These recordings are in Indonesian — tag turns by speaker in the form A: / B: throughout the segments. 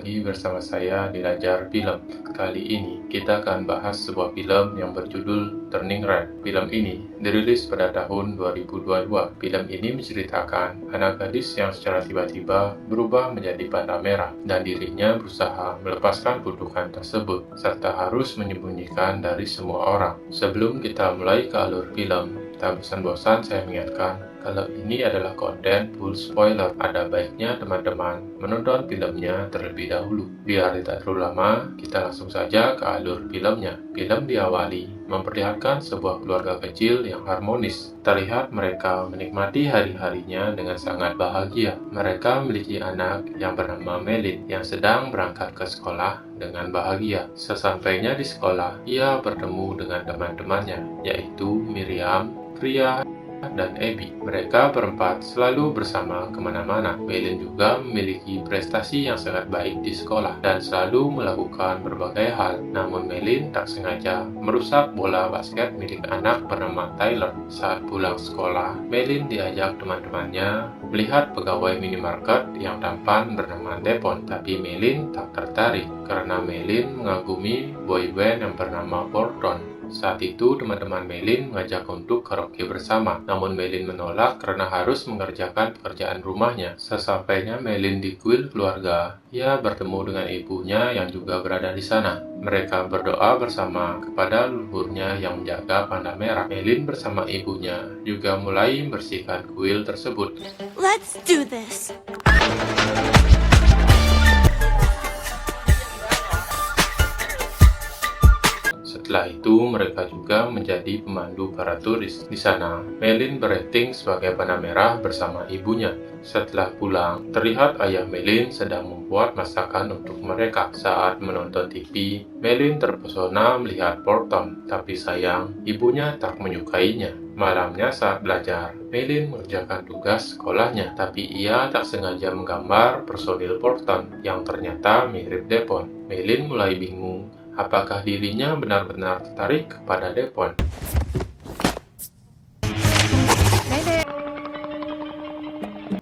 A: lagi bersama saya di Lajar Film. Kali ini kita akan bahas sebuah film yang berjudul Turning Red. Film ini dirilis pada tahun 2022. Film ini menceritakan anak gadis yang secara tiba-tiba berubah menjadi panda merah dan dirinya berusaha melepaskan kutukan tersebut serta harus menyembunyikan dari semua orang. Sebelum kita mulai ke alur film, tak bosan-bosan saya mengingatkan kalau ini adalah konten full spoiler. Ada baiknya teman-teman menonton filmnya terlebih dahulu. Biar tidak terlalu lama, kita langsung saja ke alur filmnya. Film diawali memperlihatkan sebuah keluarga kecil yang harmonis. Terlihat mereka menikmati hari-harinya dengan sangat bahagia. Mereka memiliki anak yang bernama Melin yang sedang berangkat ke sekolah dengan bahagia. Sesampainya di sekolah, ia bertemu dengan teman-temannya, yaitu Miriam, Priya, dan Abby. Mereka berempat selalu bersama kemana-mana. Melin juga memiliki prestasi yang sangat baik di sekolah dan selalu melakukan berbagai hal. Namun Melin tak sengaja merusak bola basket milik anak bernama Tyler. Saat pulang sekolah, Melin diajak teman-temannya melihat pegawai minimarket yang tampan bernama Devon. Tapi Melin tak tertarik karena Melin mengagumi boyband yang bernama Bolton. Saat itu teman-teman Melin mengajak untuk karaoke bersama, namun Melin menolak karena harus mengerjakan pekerjaan rumahnya. Sesampainya Melin di kuil keluarga, ia bertemu dengan ibunya yang juga berada di sana. Mereka berdoa bersama kepada leluhurnya yang menjaga panda merah. Melin bersama ibunya juga mulai membersihkan kuil tersebut.
B: Let's do this.
A: Setelah itu, mereka juga menjadi pemandu para turis. Di sana, Melin berakting sebagai panda merah bersama ibunya. Setelah pulang, terlihat ayah Melin sedang membuat masakan untuk mereka. Saat menonton TV, Melin terpesona melihat Bolton, tapi sayang, ibunya tak menyukainya. Malamnya saat belajar, Melin mengerjakan tugas sekolahnya, tapi ia tak sengaja menggambar personil Bolton yang ternyata mirip Devon. Melin mulai bingung apakah dirinya benar-benar tertarik kepada Devon.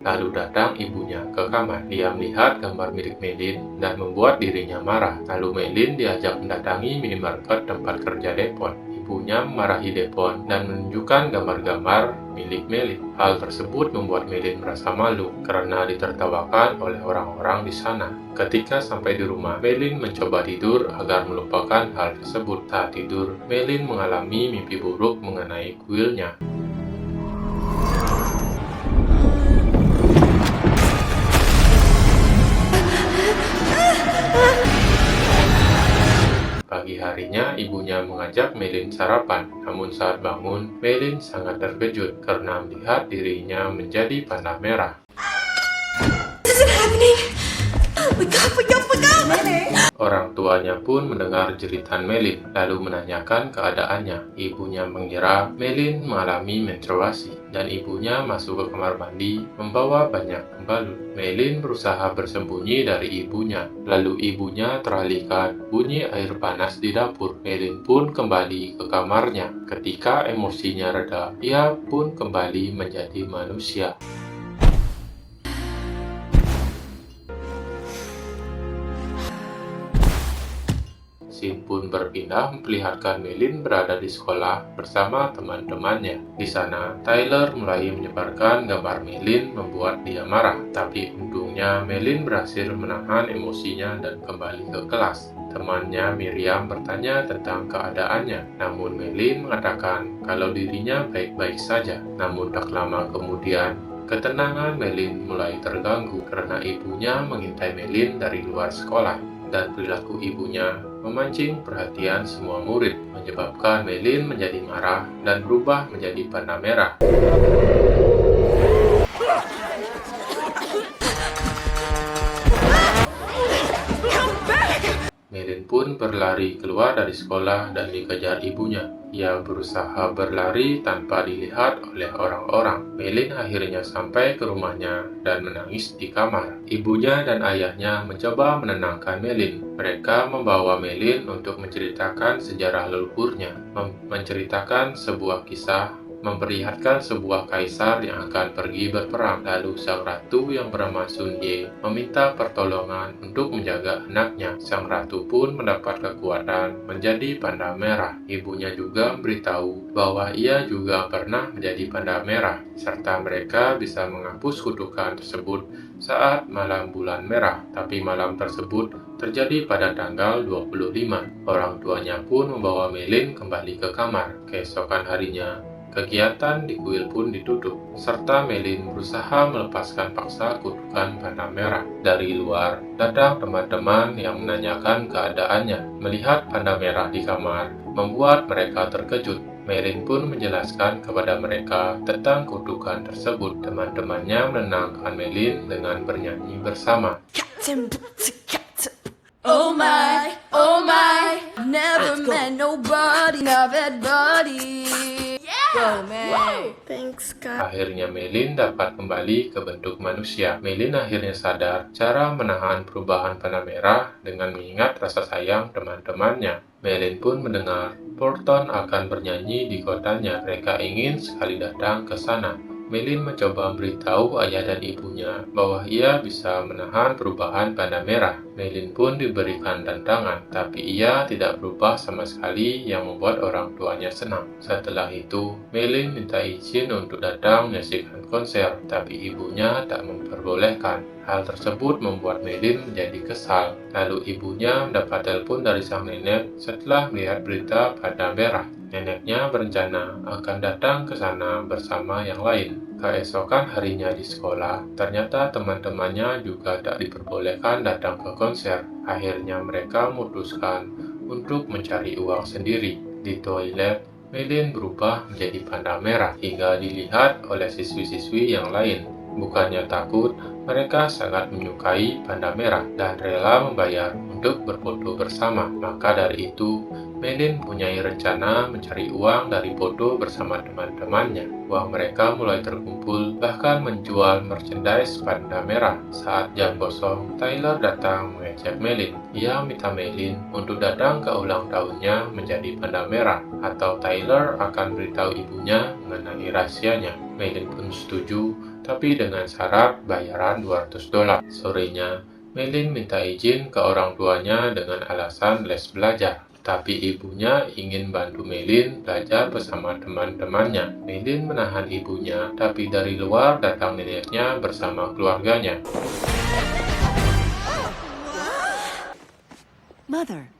A: Lalu datang ibunya ke kamar. Dia melihat gambar milik Melin dan membuat dirinya marah. Lalu Melin diajak mendatangi minimarket tempat kerja Devon. Ibunya memarahi Devon dan menunjukkan gambar-gambar milik Melin. Hal tersebut membuat Melin merasa malu karena ditertawakan oleh orang-orang di sana. Ketika sampai di rumah, Melin mencoba tidur agar melupakan hal tersebut. Saat tidur, Melin mengalami mimpi buruk mengenai kuilnya. Pagi harinya, ibunya mengajak Melin sarapan. Namun saat bangun, Melin sangat terkejut karena melihat dirinya menjadi panda merah.
B: This isn't happening. Wake up, wake up, wake up.
A: Orang tuanya pun mendengar jeritan Melin, lalu menanyakan keadaannya. Ibunya mengira Melin mengalami menstruasi, dan ibunya masuk ke kamar mandi membawa banyak pembalut. Melin berusaha bersembunyi dari ibunya, lalu ibunya teralihkan bunyi air panas di dapur. Melin pun kembali ke kamarnya. Ketika emosinya reda, ia pun kembali menjadi manusia. Scene pun berpindah memperlihatkan Melin berada di sekolah bersama teman-temannya. Di sana, Tyler mulai menyebarkan gambar Melin membuat dia marah. Tapi untungnya Melin berhasil menahan emosinya dan kembali ke kelas. Temannya Miriam bertanya tentang keadaannya, namun Melin mengatakan kalau dirinya baik-baik saja. Namun tak lama kemudian, ketenangan Melin mulai terganggu karena ibunya mengintai Melin dari luar sekolah, dan perilaku ibunya memancing perhatian semua murid, menyebabkan Melin menjadi marah dan berubah menjadi panda merah. Melin pun berlari keluar dari sekolah dan dikejar ibunya. Ia berusaha berlari tanpa dilihat oleh orang-orang. Melin akhirnya sampai ke rumahnya dan menangis di kamar. Ibunya dan ayahnya mencoba menenangkan Melin. Mereka membawa Melin untuk menceritakan sejarah leluhurnya, menceritakan sebuah kisah memperlihatkan sebuah kaisar yang akan pergi berperang. Lalu sang ratu yang bernama Sun Ye meminta pertolongan untuk menjaga anaknya. Sang ratu pun mendapat kekuatan menjadi panda merah. Ibunya juga memberitahu bahwa ia juga pernah menjadi panda merah, serta mereka bisa menghapus kutukan tersebut saat malam bulan merah. Tapi malam tersebut terjadi pada tanggal 25. Orang tuanya pun membawa Melin kembali ke kamar. Keesokan harinya, kegiatan di kuil pun ditutup, serta Melin berusaha melepaskan paksa kutukan panda merah. Dari luar, datang teman-teman yang menanyakan keadaannya. Melihat panda merah di kamar, membuat mereka terkejut. Melin pun menjelaskan kepada mereka tentang kutukan tersebut. Teman-temannya menenangkan Melin dengan bernyanyi bersama.
B: Captain, Captain. Oh my, never met nobody, Go, man. Thanks, God.
A: Akhirnya Melin dapat kembali ke bentuk manusia. Melin akhirnya sadar cara menahan perubahan panda merah dengan mengingat rasa sayang teman-temannya. Melin pun mendengar Porton akan bernyanyi di kotanya. Mereka ingin sekali datang ke sana. Melin mencoba memberitahu ayah dan ibunya bahwa ia bisa menahan perubahan panda merah. Melin pun diberikan tantangan, tapi ia tidak berubah sama sekali yang membuat orang tuanya senang. Setelah itu, Melin minta izin untuk datang menyaksikan konser, tapi ibunya tak memperbolehkan. Hal tersebut membuat Melin menjadi kesal. Lalu ibunya mendapat telepon dari sang nenek setelah melihat berita panda merah. Neneknya berencana akan datang ke sana bersama yang lain. Keesokan harinya di sekolah, ternyata teman-temannya juga tak diperbolehkan datang ke konser. Akhirnya mereka memutuskan untuk mencari uang sendiri. Di toilet, Melin berubah menjadi panda merah hingga dilihat oleh siswi-siswi yang lain. Bukannya takut, mereka sangat menyukai panda merah dan rela membayar untuk berfoto bersama. Maka dari itu, Melin mempunyai rencana mencari uang dari foto bersama teman-temannya. Uang mereka mulai terkumpul, bahkan menjual merchandise panda merah. Saat jam kosong, Tyler datang mengejek Melin. Ia minta Melin untuk datang ke ulang tahunnya menjadi panda merah, atau Tyler akan beritahu ibunya mengenai rahasianya. Melin pun setuju, tapi dengan syarat bayaran $200. Sorenya, Melin minta izin ke orang tuanya dengan alasan les belajar. Tapi ibunya ingin bantu Melin belajar bersama teman-temannya. Melin menahan ibunya, tapi dari luar datang neneknya bersama keluarganya.
B: Mother.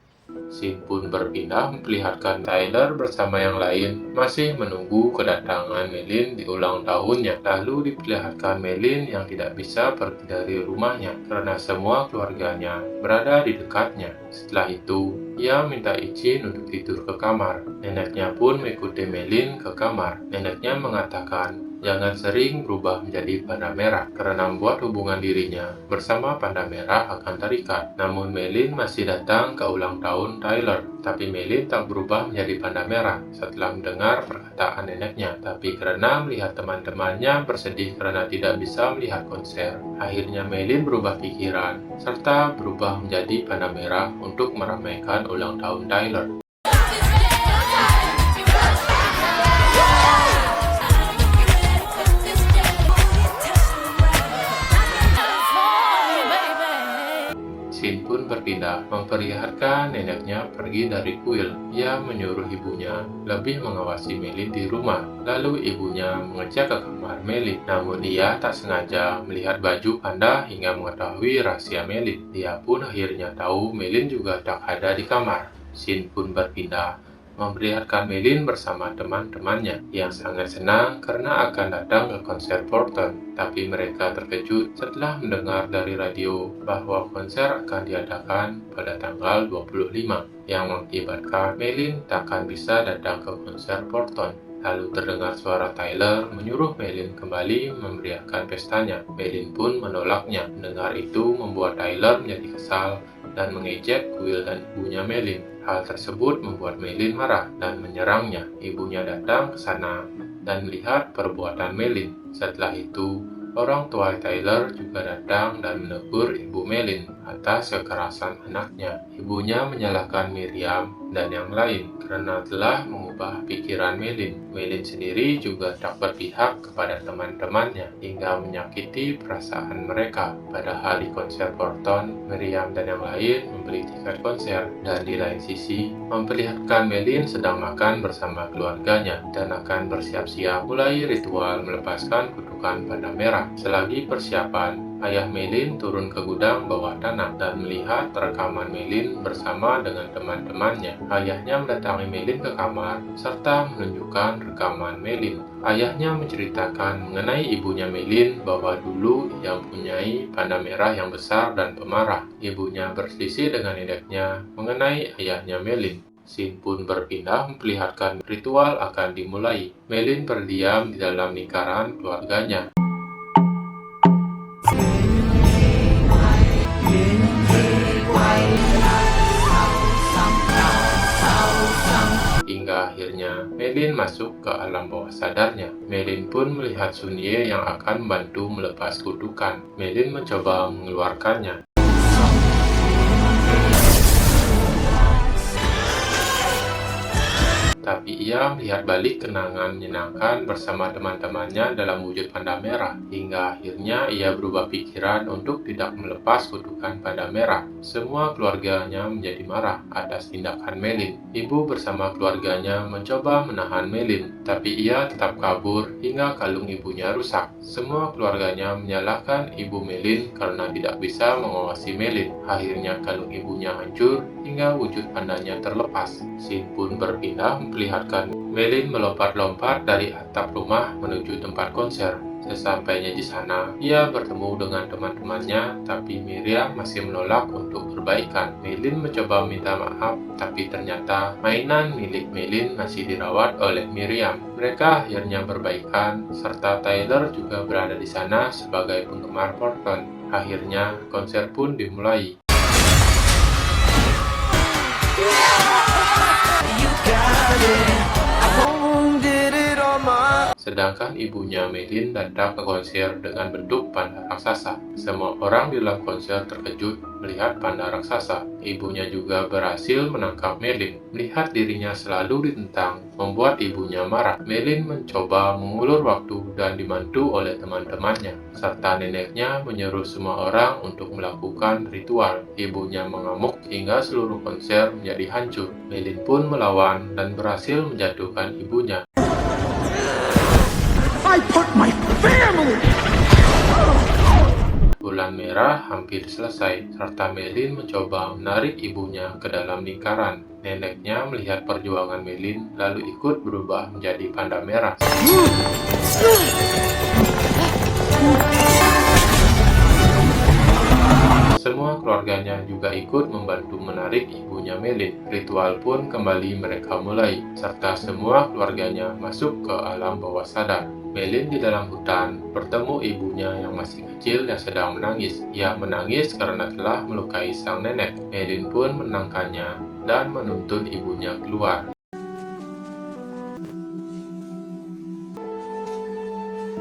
A: Scene pun berpindah memperlihatkan Tyler bersama yang lain masih menunggu kedatangan Melin di ulang tahunnya. Lalu diperlihatkan Melin yang tidak bisa pergi dari rumahnya karena semua keluarganya berada di dekatnya. Setelah itu, ia minta izin untuk tidur ke kamar. Neneknya pun mengikuti Melin ke kamar. Neneknya mengatakan jangan sering berubah menjadi panda merah karena membuat hubungan dirinya bersama panda merah akan terikat. Namun Melin masih datang ke ulang tahun Tyler, tapi Melin tak berubah menjadi panda merah setelah mendengar perkataan neneknya. Tapi karena melihat teman-temannya bersedih karena tidak bisa melihat konser, akhirnya Melin berubah pikiran serta berubah menjadi panda merah untuk meramaikan ulang tahun Tyler. Scene pun berpindah, memperlihatkan neneknya pergi dari kuil. Ia menyuruh ibunya lebih mengawasi Melin di rumah. Lalu ibunya mengecek ke kamar Melin. Namun ia tak sengaja melihat baju panda hingga mengetahui rahasia Melin. Dia pun akhirnya tahu Melin juga tak ada di kamar. Scene pun berpindah, memperlihatkan Melin bersama teman-temannya yang sangat senang karena akan datang ke konser Porton. Tapi mereka terkejut setelah mendengar dari radio bahwa konser akan diadakan pada tanggal 25, yang mengakibatkan Melin tak akan bisa datang ke konser Porton. Lalu terdengar suara Tyler menyuruh Melin kembali memeriahkan pestanya. Melin pun menolaknya. Mendengar itu membuat Tyler menjadi kesal dan mengejek kuil dan ibunya Melin. Hal tersebut membuat Melin marah dan menyerangnya. Ibunya datang ke sana dan melihat perbuatan Melin. Setelah itu, orang tua Tyler juga datang dan menegur ibu Melin. atas kekerasan anaknya. Ibunya menyalahkan Miriam dan yang lain karena telah mengubah pikiran Melin. Melin sendiri juga tak berpihak kepada teman-temannya hingga menyakiti perasaan mereka. Padahal di konser Forton, Miriam dan yang lain membeli tiket konser dan di lain sisi memperlihatkan Melin sedang makan bersama keluarganya dan akan bersiap-siap mulai ritual melepaskan kutukan panda merah. Selagi persiapan, ayah Melin turun ke gudang bawah tanah dan melihat rekaman Melin bersama dengan teman-temannya. Ayahnya mendatangi Melin ke kamar serta menunjukkan rekaman Melin. Ayahnya menceritakan mengenai ibunya Melin bahwa dulu ia mempunyai panda merah yang besar dan pemarah. Ibunya berselisih dengan neneknya mengenai ayahnya Melin. Scene pun berpindah memperlihatkan ritual akan dimulai. Melin berdiam di dalam lingkaran keluarganya. Hingga akhirnya Melin masuk ke alam bawah sadarnya. Melin pun melihat Sun Ye yang akan membantu melepas kutukan. Melin mencoba mengeluarkannya. Tapi ia melihat balik kenangan menyenangkan bersama teman-temannya dalam wujud panda merah. Hingga akhirnya ia berubah pikiran untuk tidak melepas kutukan panda merah. Semua keluarganya menjadi marah atas tindakan Melin. Ibu bersama keluarganya mencoba menahan Melin, tapi ia tetap kabur hingga kalung ibunya rusak. Semua keluarganya menyalahkan ibu Melin karena tidak bisa mengawasi Melin. Akhirnya kalung ibunya hancur hingga wujud pandanya terlepas. Scene pun berpindah memperlihatkan Melin melompat-lompat dari atap rumah menuju tempat konser. Sesampainya di sana, ia bertemu dengan teman-temannya, tapi Miriam masih menolak untuk berbaikan. Melin mencoba minta maaf, tapi ternyata mainan milik Melin masih dirawat oleh Miriam. Mereka akhirnya berbaikan, serta Tyler juga berada di sana sebagai penggemar Forton. Akhirnya, konser pun dimulai. Sedangkan ibunya Melin datang ke konser dengan bentuk panda raksasa. Semua orang di dalam konser terkejut melihat panda raksasa. Ibunya juga berhasil menangkap Melin. Melihat dirinya selalu ditentang, membuat ibunya marah. Melin mencoba mengulur waktu dan dibantu oleh teman-temannya, serta neneknya menyuruh semua orang untuk melakukan ritual. Ibunya mengamuk hingga seluruh konser menjadi hancur. Melin pun melawan dan berhasil menjatuhkan ibunya.
C: I put my family!
A: Bulan merah hampir selesai, serta Melin mencoba menarik ibunya ke dalam lingkaran. Neneknya melihat perjuangan Melin, lalu ikut berubah menjadi panda merah. Semua keluarganya juga ikut membantu menarik ibunya Melin. Ritual pun kembali mereka mulai, serta semua keluarganya masuk ke alam bawah sadar. Melin di dalam hutan bertemu ibunya yang masih kecil yang sedang menangis. Ia menangis karena telah melukai sang nenek. Melin pun menenangkannya dan menuntun ibunya keluar.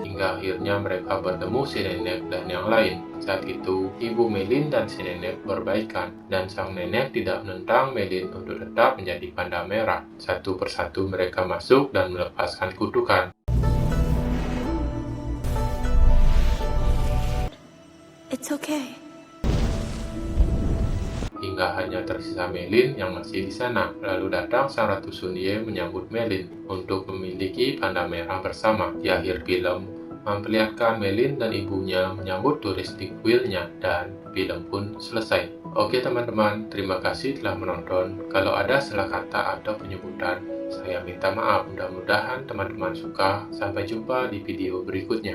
A: Hingga akhirnya mereka bertemu si nenek dan yang lain. Saat itu, ibu Melin dan si nenek berbaikan, dan sang nenek tidak menentang Melin untuk tetap menjadi panda merah. Satu persatu mereka masuk dan melepaskan kutukan.
B: It's okay.
A: Hingga hanya tersisa Melin yang masih di sana. Lalu datang sang Ratu Sun Ye menyambut Melin untuk memiliki panda merah bersama. Di akhir film, memperlihatkan Melin dan ibunya menyambut turis di kuilnya, dan film pun selesai. Oke teman-teman, terima kasih telah menonton. Kalau ada salah kata atau penyebutan, saya minta maaf. Mudah-mudahan teman-teman suka. Sampai jumpa di video berikutnya.